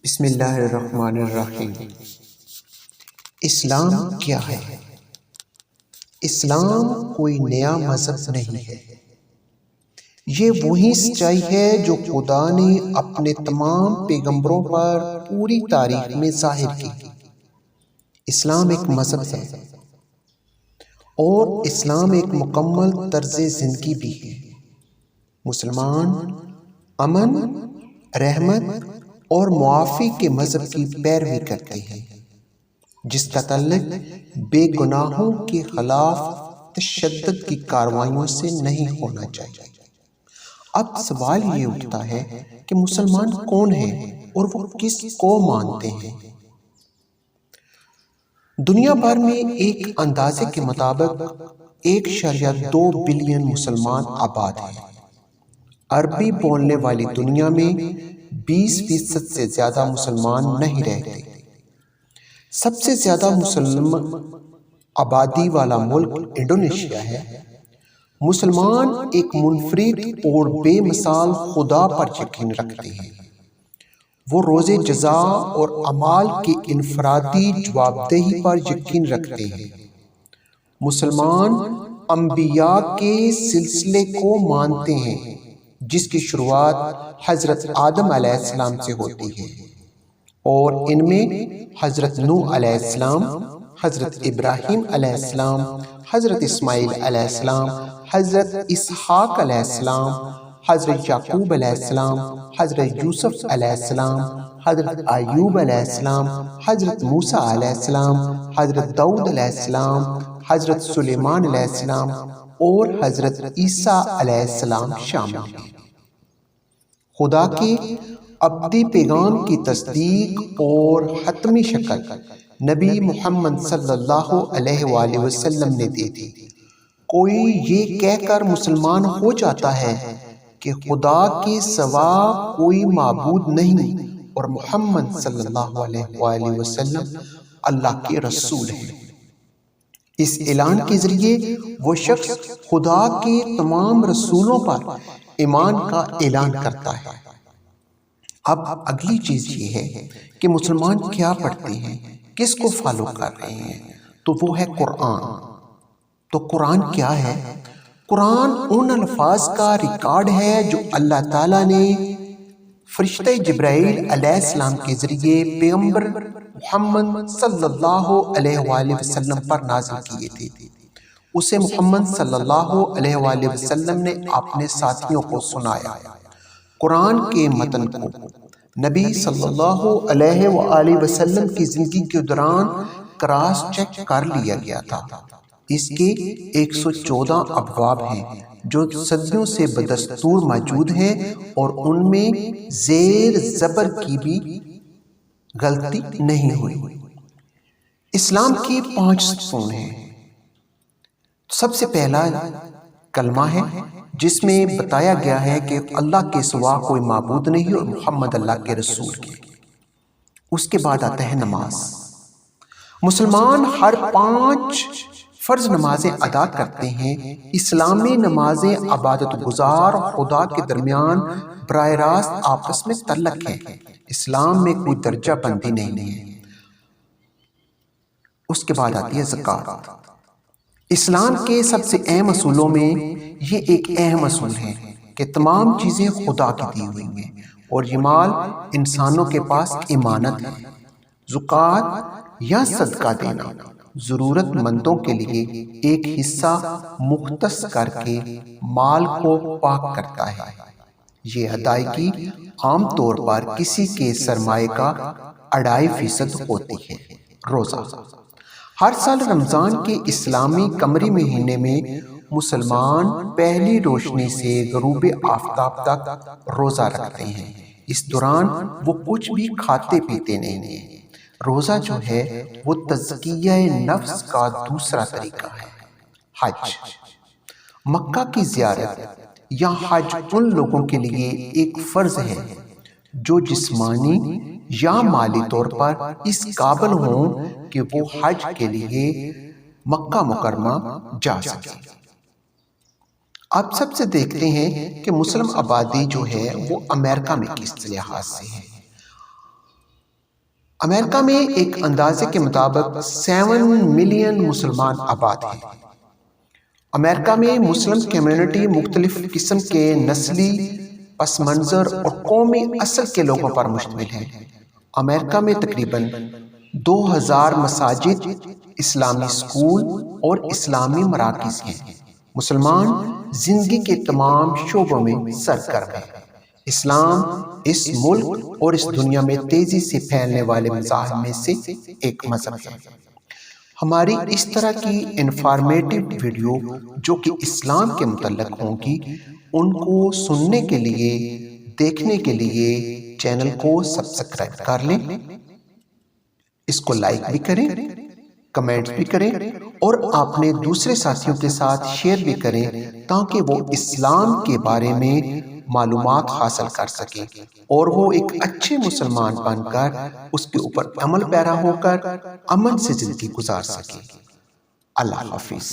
بسم اللہ الرحمن الرحیم۔ اسلام کیا ہے؟ اسلام کوئی نیا مذہب نہیں ہے، یہ وہی سچائی ہے جو خدا نے اپنے تمام پیغمبروں پر پوری تاریخ میں ظاہر کی۔ اسلام ایک مذہب ہے اور اسلام ایک مکمل طرز زندگی بھی ہے۔ مسلمان امن، رحمت اور معافی کے مذہب کی پیروی کرتے ہیں، جس کا تعلق بے گناہوں کے خلاف تشدد کی کارروائیوں سے نہیں ہونا چاہیے۔ اب سوال یہ اٹھتا ہے کہ مسلمان کون ہیں اور وہ کس کو مانتے ہیں؟ دنیا بھر میں ایک اندازے کے مطابق 1.2 بلین مسلمان آباد ہیں۔ عربی بولنے والی دنیا میں 20% سے زیادہ مسلمان نہیں رہتے۔ سب سے زیادہ مسلم آبادی والا ملک انڈونیشیا ہے۔ مسلمان ایک منفرد اور بے مثال خدا پر یقین رکھتے ہیں۔ وہ روز جزا اور اعمال کی انفرادی جواب دہی پر یقین رکھتے ہیں۔ مسلمان انبیاء کے سلسلے کو مانتے ہیں، جس کی شروعات حضرت آدم علیہ السلام سے ہوتی ہے، اور ان میں حضرت نوح علیہ السلام، حضرت ابراہیم علیہ السلام، حضرت اسماعیل علیہ السلام، حضرت اسحاق علیہ السلام، حضرت یعقوب علیہ السلام، حضرت یوسف علیہ السلام، حضرت ایوب علیہ السلام، حضرت موسیٰ علیہ السلام، حضرت داؤد علیہ السلام، حضرت سلیمان علیہ السلام اور حضرت عیسیٰ علیہ السلام شامل ہیں۔ خدا کے ابدی پیغام کی تصدیق اور حتمی شکل نبی محمد صلی اللہ علیہ وآلہ وسلم نے دی تھی۔ کوئی یہ کہہ کر مسلمان ہو جاتا ہے کہ خدا کے سوا کوئی معبود نہیں اور محمد صلی اللہ علیہ وآلہ وسلم اللہ کے رسول ہیں۔ اس اعلان کے ذریعے وہ شخص خدا کے تمام رسولوں پر ایمان کا اعلان کرتا ہے۔ اب اگلی چیز یہ ہے کہ مسلمان کیا پڑھتے ہیں، کس کو فالو کر رہے ہیں، تو وہ ہے قرآن۔ تو قرآن کیا ہے؟ قرآن ان الفاظ کا ریکارڈ ہے جو اللہ تعالیٰ نے فرشتہ جبرائیل علیہ السلام کے ذریعے پیغمبر محمد صلی اللہ علیہ وآلہ وسلم پر نازل کیے تھے۔ اسے محمد صلی اللہ علیہ وآلہ وسلم نے اپنے ساتھیوں کو سنایا۔ قرآن کے متن کو نبی صلی اللہ علیہ وآلہ وسلم کی زندگی کے دوران کراس چیک کر لیا گیا تھا۔ اس کے 114 ابواب ہیں جو صدیوں سے بدستور موجود ہیں، اور ان میں زیر زبر کی بھی غلطی نہیں ہوئی۔ اسلام کی 5 ستون ہیں۔ سب سے پہلا کلمہ ہے، جس میں بتایا گیا ہے کہ اللہ کے سوا کوئی معبود نہیں اور محمد اللہ کے رسول کے۔ اس کے بعد آتا ہے نماز۔ مسلمان ہر 5 فرض نمازیں ادا کرتے ہیں۔ اسلامی نمازیں عبادت گزار خدا کے درمیان براہ راست آپس میں تعلق ہے۔ اسلام میں کوئی درجہ بندی نہیں ہے۔ اس کے بعد آتی ہے زکوٰۃ۔ اسلام کے سب سے اہم اصولوں میں یہ ایک اہم اصول ہے کہ تمام چیزیں خدا کی دی ہوئی ہیں اور یہ مال انسانوں کے پاس امانت ہے۔ زکوٰۃ یا صدقہ دینا ضرورت مندوں کے لیے ایک حصہ مختص کر کے مال کو پاک کرتا ہے۔ یہ ادائیگی عام طور پر کسی کے سرمایہ کا 2.5% ہوتی ہے۔ روزہ۔ ہر سال رمضان کے اسلامی قمری مہینے میں مسلمان پہلی روشنی سے غروب آفتاب تک روزہ رکھتے ہیں۔ اس دوران وہ کچھ بھی کھاتے پیتے نہیں ہیں۔ روزہ جو ہے وہ تزکیہ نفس کا دوسرا طریقہ ہے۔ حج۔ مکہ کی زیارت یا حج ان لوگوں کے لیے ایک فرض ہے جو جسمانی یا مالی طور پر اس قابل ہوں کہ وہ حج کے لیے مکہ مکرمہ جا سکیں۔ اب سب سے دیکھتے ہیں کہ مسلم آبادی جو ہے وہ امریکہ میں کس لحاظ سے ہے۔ امریکہ میں ایک اندازے کے مطابق 7 ملین مسلمان آباد ہیں۔ امریکہ میں مسلم کمیونٹی مختلف قسم کے نسلی پس منظر اور قومی اصل کے لوگوں پر مشتمل ہے۔ امریکہ میں تقریباً 2000 مساجد، اسلامی اسکول اور اسلامی مراکز ہیں۔ مسلمان زندگی کے تمام شعبوں میں سرگرم ہیں۔ اسلام اس ملک اور اس دنیا میں تیزی سے پھیلنے والے مذاہب میں سے ایک مذہب ہے۔ ہماری اس طرح کی انفارمیٹیو ویڈیو جو کہ اسلام کے متعلق ہوں گی، ان کو سننے کے لیے، دیکھنے کے لیے چینل کو سبسکرائب کر لیں، اس کو لائک بھی کریں، کمنٹس بھی کریں اور اپنے دوسرے ساتھیوں کے ساتھ شیئر بھی کریں تاکہ وہ اسلام کے بارے میں معلومات حاصل کر سکیں اور وہ ایک اچھے مسلمان بن کر اس کے اوپر عمل پیرا ہو کر امن سے زندگی گزار سکیں۔ اللہ حافظ۔